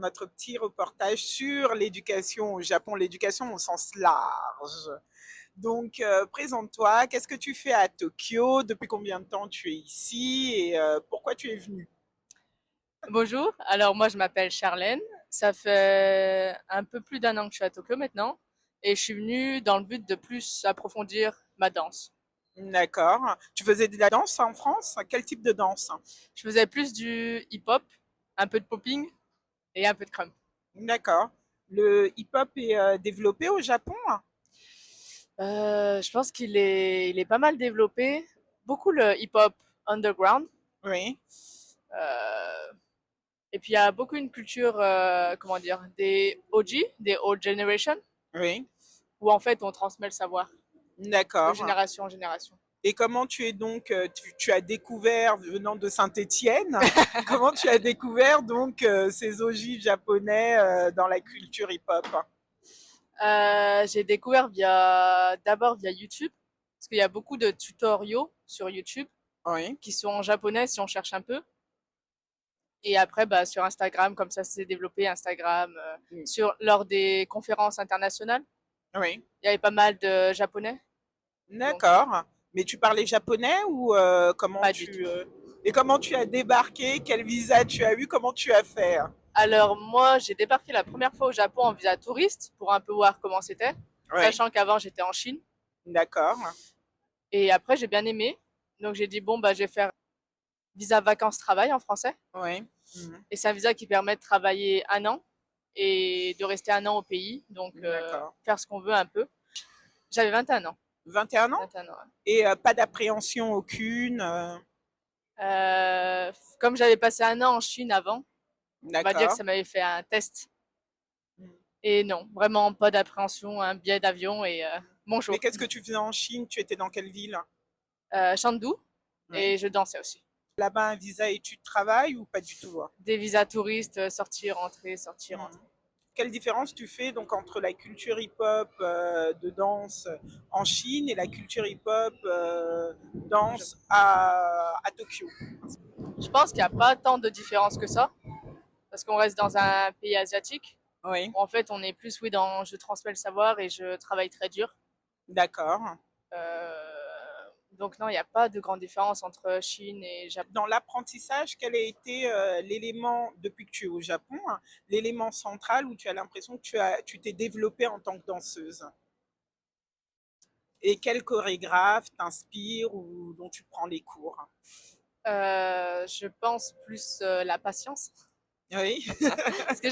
Notre petit reportage sur l'éducation au Japon, l'éducation au sens large. Donc, présente-toi, qu'est-ce que tu fais à Tokyo? Depuis combien de temps tu es ici et pourquoi tu es venu? Bonjour, alors moi je m'appelle Charlène, ça fait un peu plus d'un an que je suis à Tokyo maintenant et je suis venue dans le but de plus approfondir ma danse. D'accord. Tu faisais de la danse en France? Quel type de danse? Je faisais plus du hip-hop, un peu de popping et un peu de crump. D'accord. Le hip-hop est développé au Japon? Je pense qu'il est pas mal développé, beaucoup le hip-hop underground Oui, euh, et puis il y a beaucoup une culture, comment dire, des OG, des old generation, oui. où en fait on transmet le savoir de D'accord. génération en génération. Et comment tu es donc, tu as découvert, venant de Saint-Étienne, comment tu as découvert donc ces ogives japonais dans la culture hip-hop? J'ai découvert d'abord via YouTube, parce qu'il y a beaucoup de tutoriaux sur YouTube Oui, qui sont en japonais si on cherche un peu. Et après, bah, sur Instagram, comme ça s'est développé Instagram, lors des conférences internationales, oui, il y avait pas mal de japonais, donc d'accord. Mais tu parlais japonais ou comment pas du tout. tu et comment tu as débarqué? Quel visa tu as eu? Comment tu as fait? Alors moi, j'ai débarqué la première fois au Japon en visa touriste pour un peu voir comment c'était, Oui, sachant qu'avant j'étais en Chine. d'accord. Et après, j'ai bien aimé, donc j'ai dit bon bah je vais faire visa vacances-travail en français. Oui, mhm, Et c'est un visa qui permet de travailler un an et de rester un an au pays, donc d'accord. faire ce qu'on veut un peu. J'avais 21 ans. 21 ans? 21 ans. Ouais. Et pas d'appréhension aucune? Comme j'avais passé un an en Chine avant, on va dire que D'accord. ça m'avait fait un test. Et non, vraiment pas d'appréhension, un billet d'avion et Mais bonjour. qu'est-ce que tu faisais en Chine? Tu étais dans quelle ville? Chengdu Oui. et je dansais aussi. Là-bas, un visa études-travail ou pas du tout? Des visas touristes, sortir, Mhm. rentrer. Quelle différence tu fais donc entre la culture hip-hop de danse en Chine et la culture hip-hop danse à Tokyo? Je pense qu'il n'y a pas tant de différence que ça, parce qu'on reste dans un pays asiatique. Oui, En fait, on est plus, oui, dans je transmets le savoir et je travaille très dur. d'accord. Donc non, il n'y a pas de grande différence entre Chine et Japon. Dans l'apprentissage, quel a été l'élément, depuis que tu es au Japon, hein, l'élément central où tu as l'impression que tu t'es développée en tant que danseuse? Et quel chorégraphe t'inspire ou dont tu prends les cours? Je pense plus la patience. Oui, Parce que